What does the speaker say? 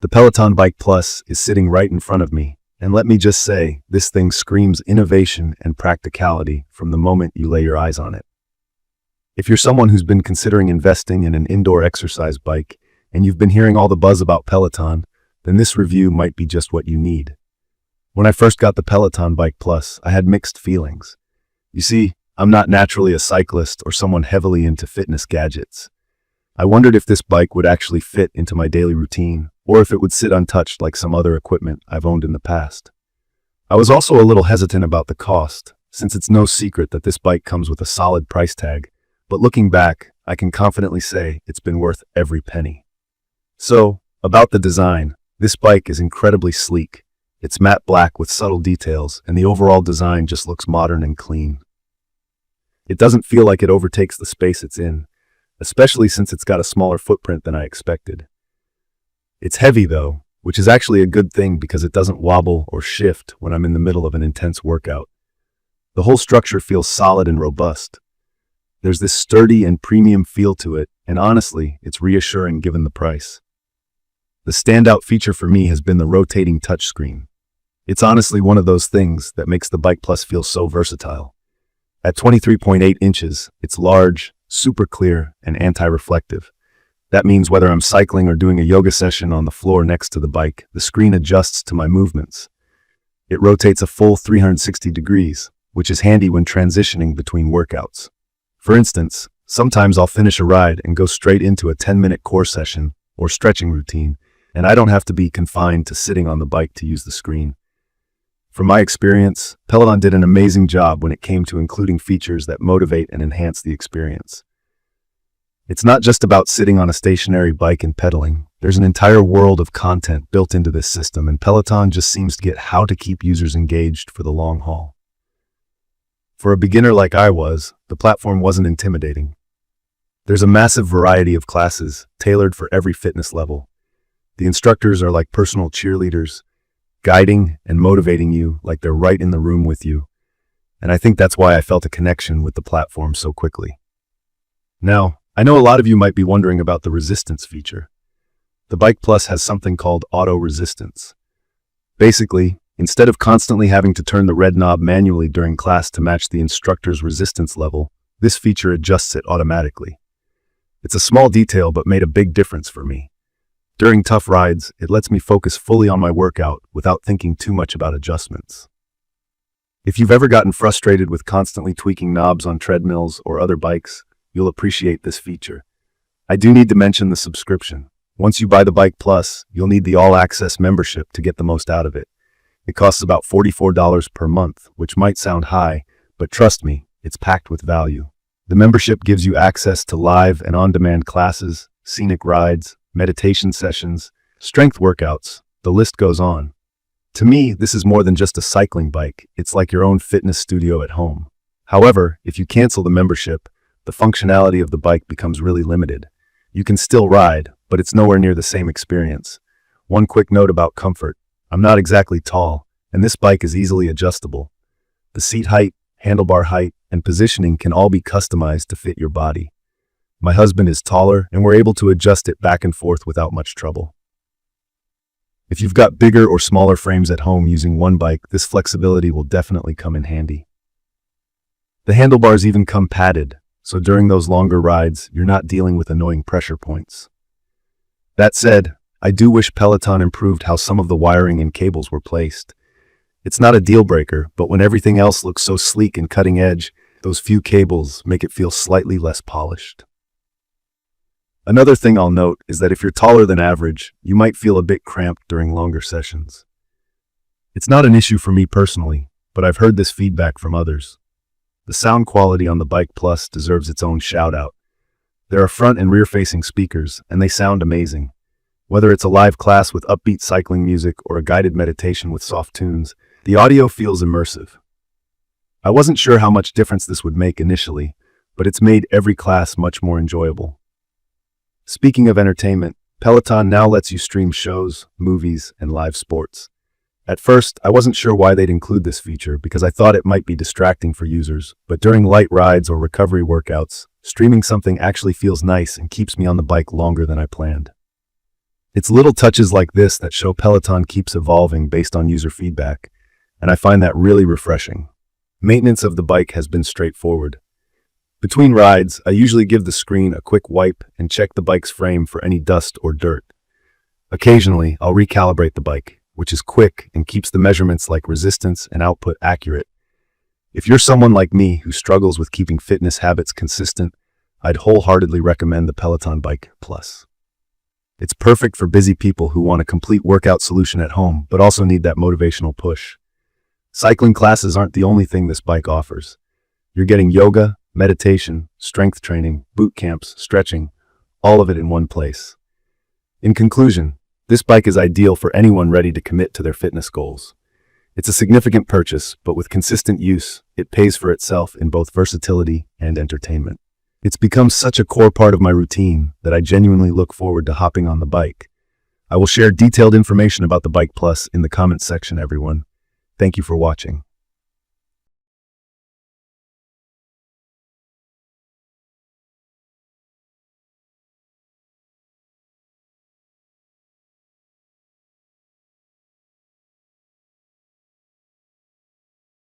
The Peloton Bike Plus is sitting right in front of me, and let me just say, this thing screams innovation and practicality from the moment you lay your eyes on it. If you're someone who's been considering investing in an indoor exercise bike, and you've been hearing all the buzz about Peloton, then this review might be just what you need. When I first got the Peloton Bike Plus, I had mixed feelings. You see, I'm not naturally a cyclist or someone heavily into fitness gadgets. I wondered if this bike would actually fit into my daily routine, or if it would sit untouched like some other equipment I've owned in the past. I was also a little hesitant about the cost, since it's no secret that this bike comes with a solid price tag, but looking back, I can confidently say it's been worth every penny. So, about the design, this bike is incredibly sleek. It's matte black with subtle details, and the overall design just looks modern and clean. It doesn't feel like it overtakes the space it's in, especially since it's got a smaller footprint than I expected. It's heavy though, which is actually a good thing because it doesn't wobble or shift when I'm in the middle of an intense workout. The whole structure feels solid and robust. There's this sturdy and premium feel to it, and honestly, it's reassuring given the price. The standout feature for me has been the rotating touchscreen. It's honestly one of those things that makes the Bike Plus feel so versatile. At 23.8 inches, it's large, super clear, and anti-reflective. That means whether I'm cycling or doing a yoga session on the floor next to the bike, the screen adjusts to my movements. It rotates a full 360 degrees, which is handy when transitioning between workouts. For instance, sometimes I'll finish a ride and go straight into a 10-minute core session or stretching routine, and I don't have to be confined to sitting on the bike to use the screen. From my experience, Peloton did an amazing job when it came to including features that motivate and enhance the experience. It's not just about sitting on a stationary bike and pedaling. There's an entire world of content built into this system, and Peloton just seems to get how to keep users engaged for the long haul. For a beginner like I was, the platform wasn't intimidating. There's a massive variety of classes, tailored for every fitness level. The instructors are like personal cheerleaders, guiding and motivating you like they're right in the room with you. And I think that's why I felt a connection with the platform so quickly. Now, I know a lot of you might be wondering about the resistance feature. The Bike Plus has something called auto resistance. Basically, instead of constantly having to turn the red knob manually during class to match the instructor's resistance level, this feature adjusts it automatically. It's a small detail but made a big difference for me. During tough rides, it lets me focus fully on my workout without thinking too much about adjustments. If you've ever gotten frustrated with constantly tweaking knobs on treadmills or other bikes, you'll appreciate this feature. I do need to mention the subscription. Once you buy the Bike Plus, you'll need the all-access membership to get the most out of it. It costs about $44 per month, which might sound high, but trust me, it's packed with value. The membership gives you access to live and on-demand classes, scenic rides, meditation sessions, strength workouts, the list goes on. To me, this is more than just a cycling bike. It's like your own fitness studio at home. However, if you cancel the membership, the functionality of the bike becomes really limited. You can still ride, but it's nowhere near the same experience. One quick note about comfort. I'm not exactly tall, and this bike is easily adjustable. The seat height, handlebar height, and positioning can all be customized to fit your body. My husband is taller, and we're able to adjust it back and forth without much trouble. If you've got bigger or smaller frames at home using one bike, this flexibility will definitely come in handy. The handlebars even come padded, so during those longer rides, you're not dealing with annoying pressure points. That said, I do wish Peloton improved how some of the wiring and cables were placed. It's not a deal breaker, but when everything else looks so sleek and cutting edge, those few cables make it feel slightly less polished. Another thing I'll note is that if you're taller than average, you might feel a bit cramped during longer sessions. It's not an issue for me personally, but I've heard this feedback from others. The sound quality on the Bike Plus deserves its own shout-out. There are front and rear-facing speakers, and they sound amazing. Whether it's a live class with upbeat cycling music or a guided meditation with soft tunes, the audio feels immersive. I wasn't sure how much difference this would make initially, but it's made every class much more enjoyable. Speaking of entertainment, Peloton now lets you stream shows, movies, and live sports. At first, I wasn't sure why they'd include this feature because I thought it might be distracting for users, but during light rides or recovery workouts, streaming something actually feels nice and keeps me on the bike longer than I planned. It's little touches like this that show Peloton keeps evolving based on user feedback, and I find that really refreshing. Maintenance of the bike has been straightforward. Between rides, I usually give the screen a quick wipe and check the bike's frame for any dust or dirt. Occasionally, I'll recalibrate the bike, which is quick and keeps the measurements like resistance and output accurate. If you're someone like me who struggles with keeping fitness habits consistent, I'd wholeheartedly recommend the Peloton Bike Plus. It's perfect for busy people who want a complete workout solution at home, but also need that motivational push. Cycling classes aren't the only thing this bike offers. You're getting yoga, meditation, strength training, boot camps, stretching, all of it in one place. In conclusion, this bike is ideal for anyone ready to commit to their fitness goals. It's a significant purchase, but with consistent use, it pays for itself in both versatility and entertainment. It's become such a core part of my routine that I genuinely look forward to hopping on the bike. I will share detailed information about the Bike Plus in the comments section, everyone. Thank you for watching.